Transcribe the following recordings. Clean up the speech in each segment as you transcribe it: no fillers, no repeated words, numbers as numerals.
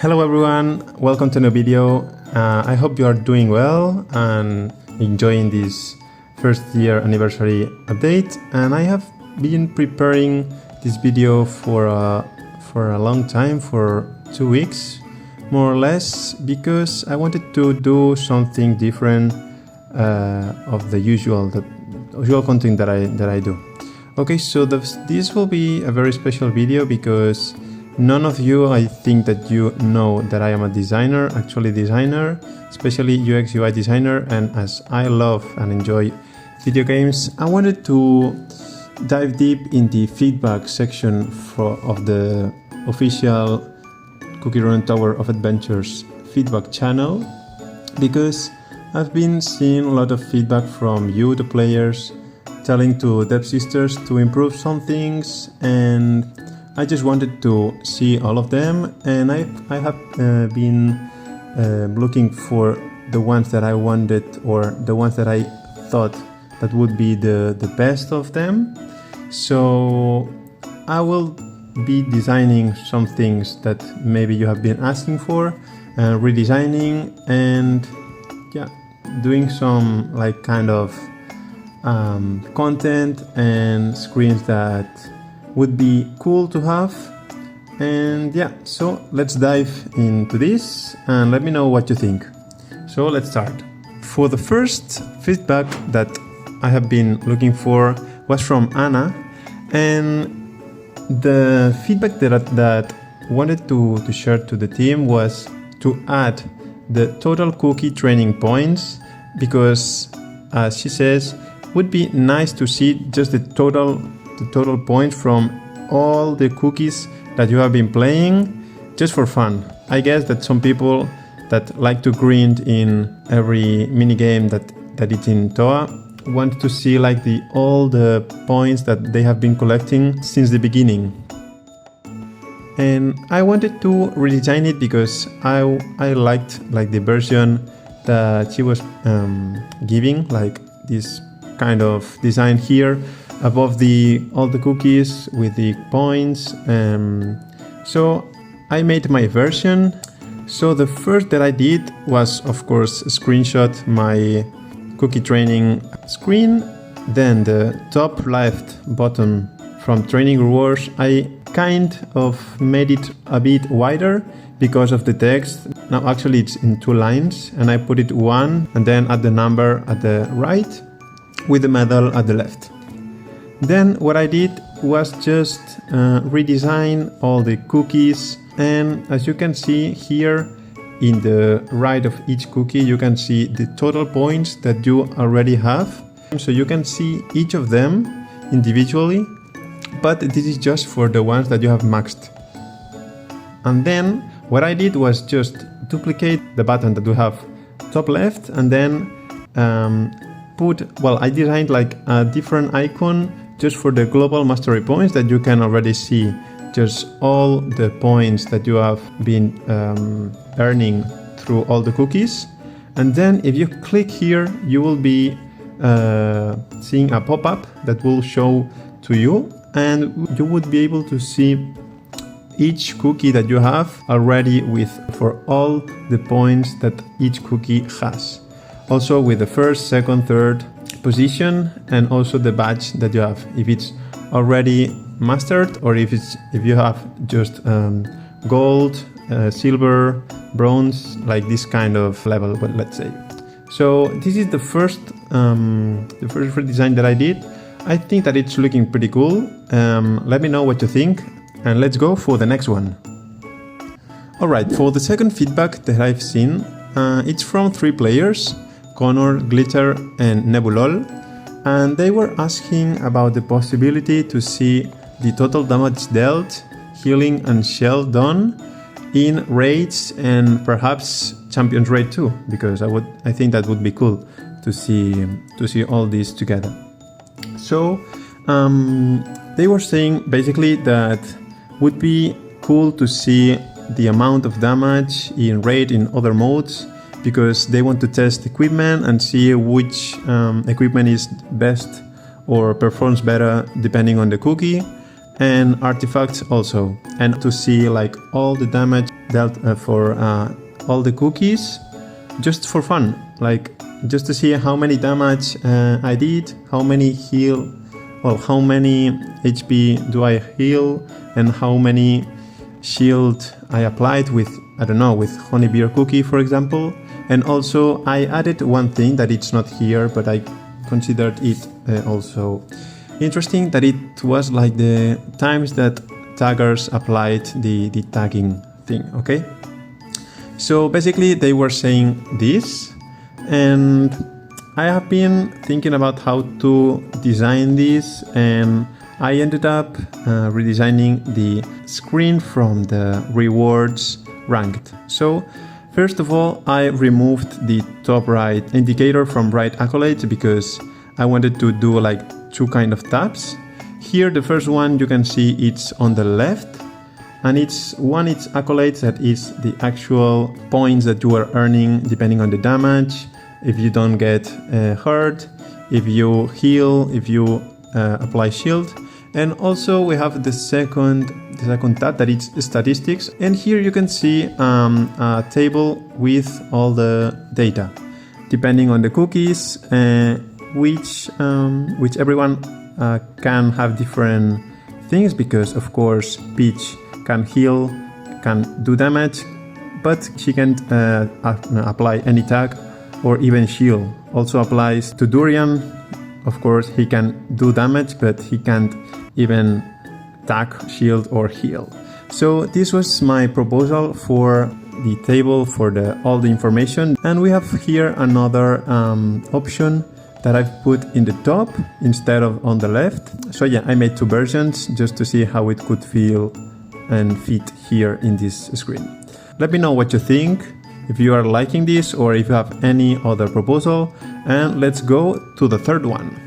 Hello everyone, welcome to a new video. I hope you are doing well and enjoying this first year anniversary update. And I have been preparing this video for a long time, for 2 weeks more or less, because I wanted to do something different of the usual content that I do. Okay, so this will be a very special video because none of you, I think that you know that I am a designer, actually designer, especially UX UI designer, and as I love and enjoy video games, I wanted to dive deep in the feedback section of the official CookieRun Tower of Adventures feedback channel, because I've been seeing a lot of feedback from you, the players, telling to dev sisters to improve some things, and I just wanted to see all of them, and I have been looking for the ones that I wanted, or the ones that I thought that would be the best of them. So I will be designing some things that maybe you have been asking for, redesigning, and yeah, doing some like kind of content and screens that would be cool to have. And yeah, so let's dive into this and let me know what you think. So let's start. For the first feedback that I have been looking for was from Anna, and the feedback that I wanted to share to the team was to add the total cookie training points, because as she says, would be nice to see just the total points from all the cookies that you have been playing, just for fun. I guess that some people that like to grind in every mini game that it's in ToA want to see like all the points that they have been collecting since the beginning. And I wanted to redesign it because I liked like the version that she was giving, like this kind of design here above all the cookies with the points. So I made my version. So the first that I did was, of course, screenshot my cookie training screen. Then the top left button from training rewards, I kind of made it a bit wider because of the text. Now actually it's in 2 lines, and I put it 1 and then add the number at the right with the medal at the left. Then what I did was just redesign all the cookies, and as you can see here in the right of each cookie, you can see the total points that you already have. So you can see each of them individually, but this is just for the ones that you have maxed. And then what I did was just duplicate the button that you have top left, and then I designed like a different icon just for the global mastery points that you can already see, just all the points that you have been earning through all the cookies. And then if you click here, you will be seeing a pop-up that will show to you, and you would be able to see each cookie that you have already for all the points that each cookie has. Also with the first, second, third position, and also the badge that you have, if it's already mastered or if you have just gold, silver, bronze, like this kind of level, but let's say. So this is the first design that I did. I think that it's looking pretty cool. Let me know what you think, and let's go for the next one. Alright, for the second feedback that I've seen, it's from 3 players, Connor, Glitter, and Nebulol, and they were asking about the possibility to see the total damage dealt, healing, and shell done in raids and perhaps Champions Raid too, because I think that would be cool to see all these together. So they were saying basically that would be cool to see the amount of damage in raid in other modes, because they want to test equipment and see which equipment is best or performs better depending on the cookie, and artifacts also, and to see like all the damage dealt for all the cookies just for fun, like just to see how many damage I did, how many heal, well, how many HP do I heal, and how many shield I applied with, I don't know, with honey beer cookie, for example. And also I added one thing that it's not here, but I considered it also interesting, that it was like the times that taggers applied the tagging thing, okay? So basically they were saying this, and I have been thinking about how to design this, and I ended up redesigning the screen from the rewards ranked. So first of all, I removed the top right indicator from right accolades because I wanted to do like two kind of tabs. Here the first one you can see it's on the left, and it's accolades, that is the actual points that you are earning depending on the damage, if you don't get hurt, if you heal, if you apply shield. And also we have the second tab, that is statistics, and here you can see a table with all the data depending on the cookies, which everyone can have different things, because of course Peach can heal, can do damage, but she can't apply any tag or even shield. Also applies to Durian. Of course he can do damage, but he can't even tag, shield or heal. So this was my proposal for the table for all the information. And we have here another option that I've put in the top instead of on the left. So yeah, I made two versions just to see how it could feel and fit here in this screen. Let me know what you think, if you are liking this or if you have any other proposal, and let's go to the third one.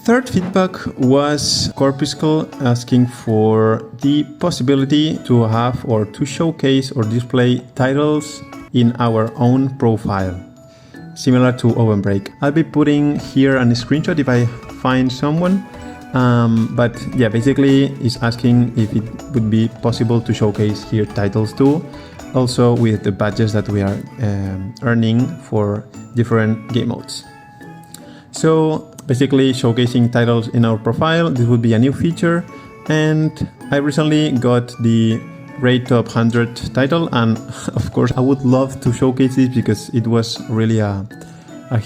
Third feedback was Corpuscle asking for the possibility to have or to showcase or display titles in our own profile, similar to OpenBreak. I'll be putting here a screenshot if I find someone. But yeah, basically it's asking if it would be possible to showcase here titles too, also with the badges that we are earning for different game modes. So basically showcasing titles in our profile, this would be a new feature, and I recently got the Rate Top 100 title, and of course I would love to showcase this because it was really a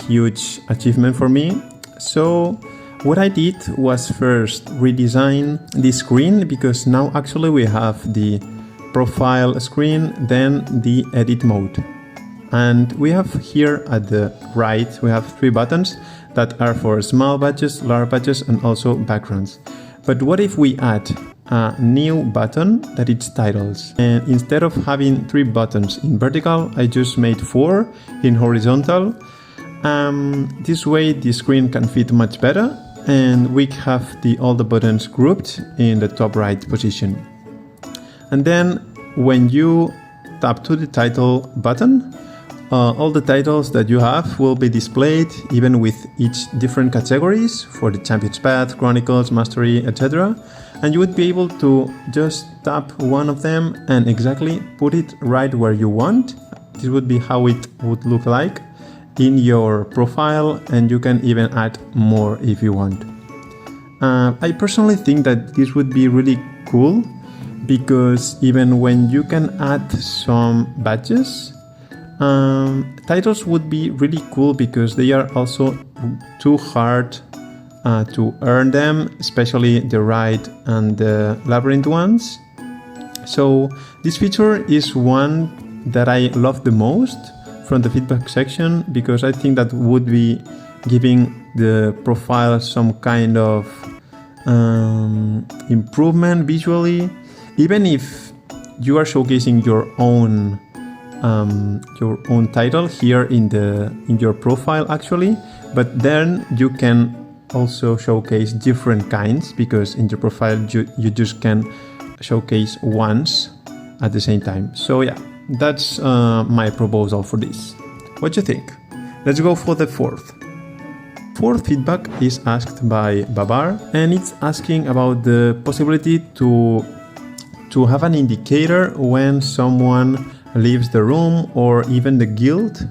huge achievement for me. So what I did was first redesign the screen, because now actually we have the profile screen, then the edit mode. And we have here at the right, we have three buttons that are for small badges, large badges, and also backgrounds. But what if we add a new button that it's titles? And instead of having three buttons in vertical, I just made 4 in horizontal. This way the screen can fit much better, and we have all the buttons grouped in the top right position. And then when you tap to the title button, all the titles that you have will be displayed, even with each different categories for the Champion's Path, Chronicles, Mastery, etc. And you would be able to just tap one of them and exactly put it right where you want. This would be how it would look like in your profile, and you can even add more if you want. I personally think that this would be really cool, because even when you can add some badges, titles would be really cool, because they are also too hard to earn them, especially the right and the labyrinth ones. So this feature is one that I love the most from the feedback section, because I think that would be giving the profile some kind of improvement visually, even if you are showcasing your own title here in your profile actually, but then you can also showcase different kinds, because in your profile you just can showcase once at the same time. So yeah, that's my proposal for this. What do you think? Let's go for the fourth. Fourth feedback is asked by Babar, and it's asking about the possibility to have an indicator when someone leaves the room or even the guild,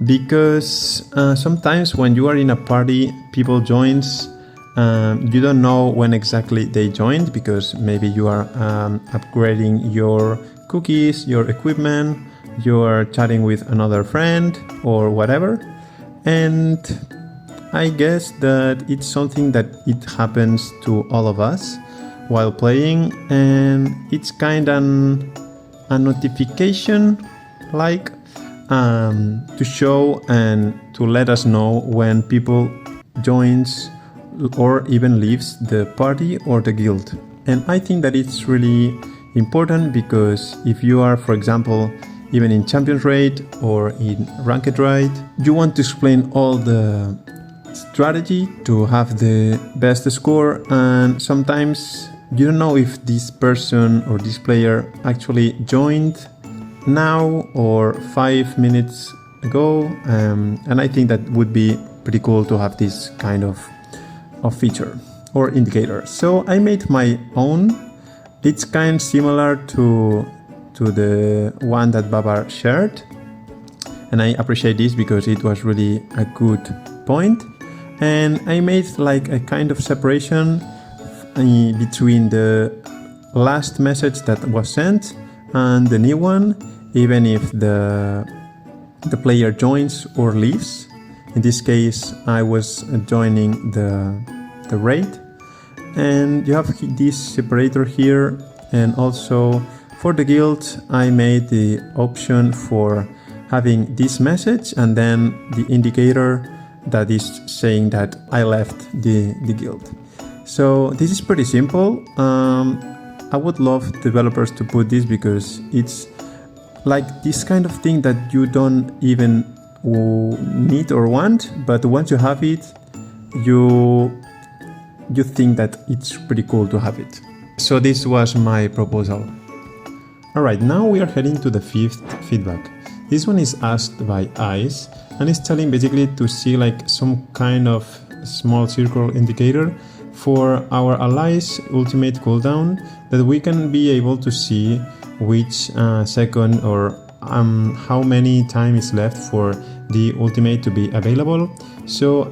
because sometimes when you are in a party, people joins, you don't know when exactly they joined, because maybe you are upgrading your cookies, your equipment, you are chatting with another friend or whatever. And I guess that it's something that it happens to all of us while playing, and it's kind of a notification like to show and to let us know when people joins or even leaves the party or the guild. And I think that it's really important, because if you are, for example, even in Champions Raid or in Ranked Raid, you want to explain all the strategy to have the best score, and sometimes you don't know if this person or this player actually joined now or 5 minutes ago, and I think that would be pretty cool to have this kind of feature or indicator. So I made my own. It's kind of similar to the one that Babar shared, and I appreciate this because it was really a good point. And I made like a kind of separation between the last message that was sent and the new one, even if the player joins or leaves. In this case, I was joining the raid, and you have this separator here. And also for the guild, I made the option for having this message and then the indicator that is saying that I left the guild. So this is pretty simple. I would love developers to put this, because it's like this kind of thing that you don't even need or want, but once you have it, you think that it's pretty cool to have it. So this was my proposal. Alright, now we are heading to the 5th feedback. This one is asked by Ice, and it's telling basically to see like some kind of small circle indicator for our allies' ultimate cooldown, that we can be able to see which second or how many time is left for the ultimate to be available. So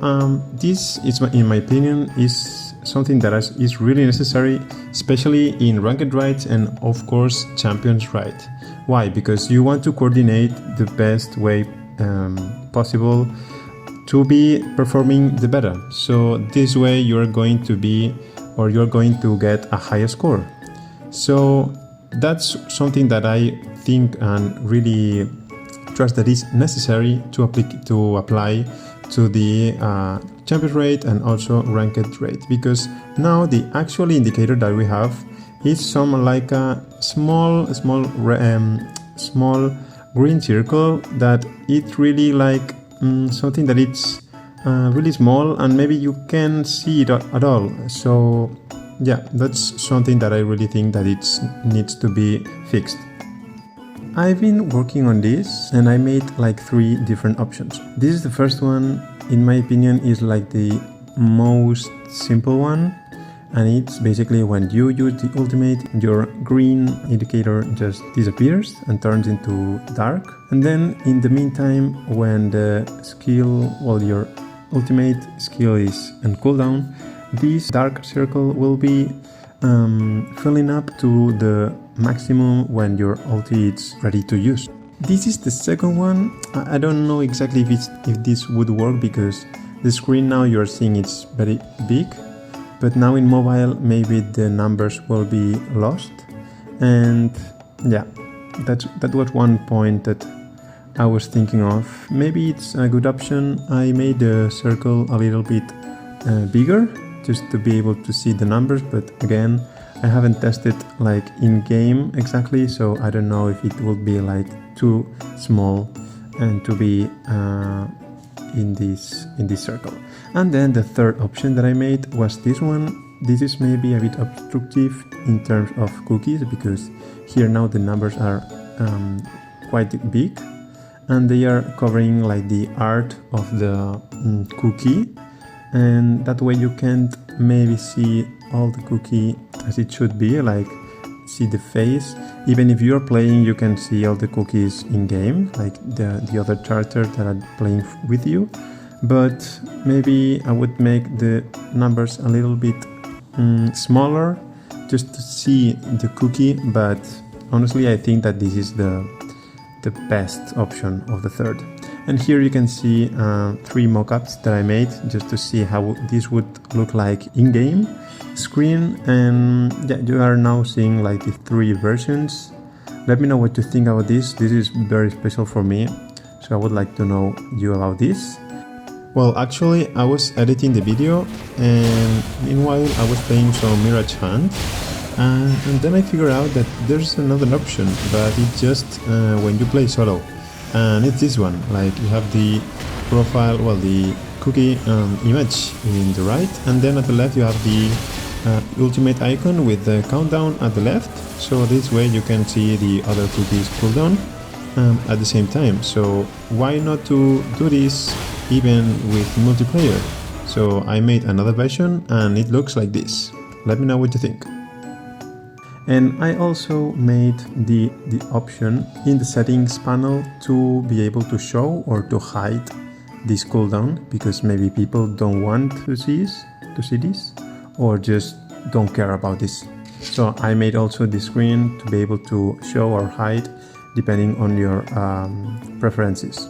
this is, in my opinion, is something that is really necessary, especially in ranked raids and of course Champions Raid. Why? Because you want to coordinate the best way possible to be performing the better. So this way you're going to be, or you're going to get a higher score. So that's something that I think and really trust that is necessary to apply to the Champions Raid and also Ranked Raid, because now the actual indicator that we have is some like a small green circle that it's really like something that it's really small and maybe you can't see it at all. So yeah, that's something that I really think that it needs to be fixed. I've been working on this and I made like 3 different options. This is the first one, in my opinion, is like the most simple one, and it's basically when you use the ultimate, your green indicator just disappears and turns into dark, and then in the meantime, when the skill, well, your ultimate skill is on cooldown, this dark circle will be filling up to the maximum when your ulti is ready to use. This is the second one. I don't know exactly if this would work, because the screen now you're seeing it's very big, but now in mobile maybe the numbers will be lost. And yeah, that was one point that I was thinking of. Maybe it's a good option. I made the circle a little bit bigger just to be able to see the numbers, but again, I haven't tested like in game exactly, so I don't know if it will be like too small and to be in this circle. And then the third option that I made was this one. This is maybe a bit obstructive in terms of cookies, because here now the numbers are quite big and they are covering like the art of the cookie, and that way you can't maybe see all the cookie as it should be, like see the face. Even if you're playing, you can see all the cookies in game, like the other characters that are playing with you. But maybe I would make the numbers a little bit smaller just to see the cookie, but honestly I think that this is the best option of the third. And here you can see 3 mockups that I made just to see how this would look like in-game screen. And yeah, you are now seeing like the 3 versions. Let me know what you think about this. This is very special for me, so I would like to know you about this. Well, actually I was editing the video and meanwhile I was playing some Mirage Hunt, and then I figured out that there's another option, but it's just when you play solo. And it's this one, like you have the profile, well, the cookie image in the right, and then at the left you have the ultimate icon with the countdown at the left, so this way you can see the other cookies cooldown at the same time. So why not to do this even with multiplayer? So I made another version and it looks like this. Let me know what you think. And I also made the option in the settings panel to be able to show or to hide this cooldown, because maybe people don't want to see this or just don't care about this. So I made also the screen to be able to show or hide depending on your preferences.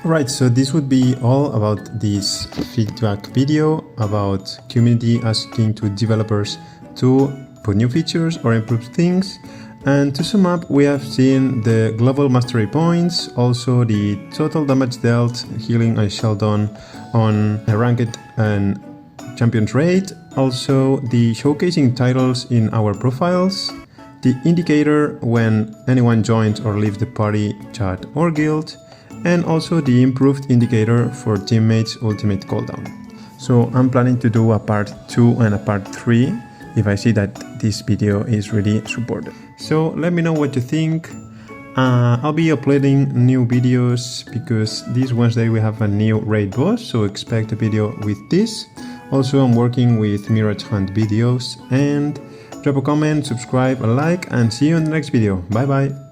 Right, so this would be all about this feedback video about community asking to developers to put new features or improve things. And to sum up, we have seen the global mastery points, also the total damage dealt, healing and shell done on a ranked and champions rate, also the showcasing titles in our profiles, the indicator when anyone joins or leaves the party, chat or guild, and also the improved indicator for teammates' ultimate cooldown. So I'm planning to do a part 2 and a part 3 if I see that this video is really supported. So let me know what you think. I'll be uploading new videos because this Wednesday we have a new raid boss, so expect a video with this. Also, I'm working with Mirage Hunt videos, and drop a comment, subscribe, a like, and see you in the next video. Bye bye!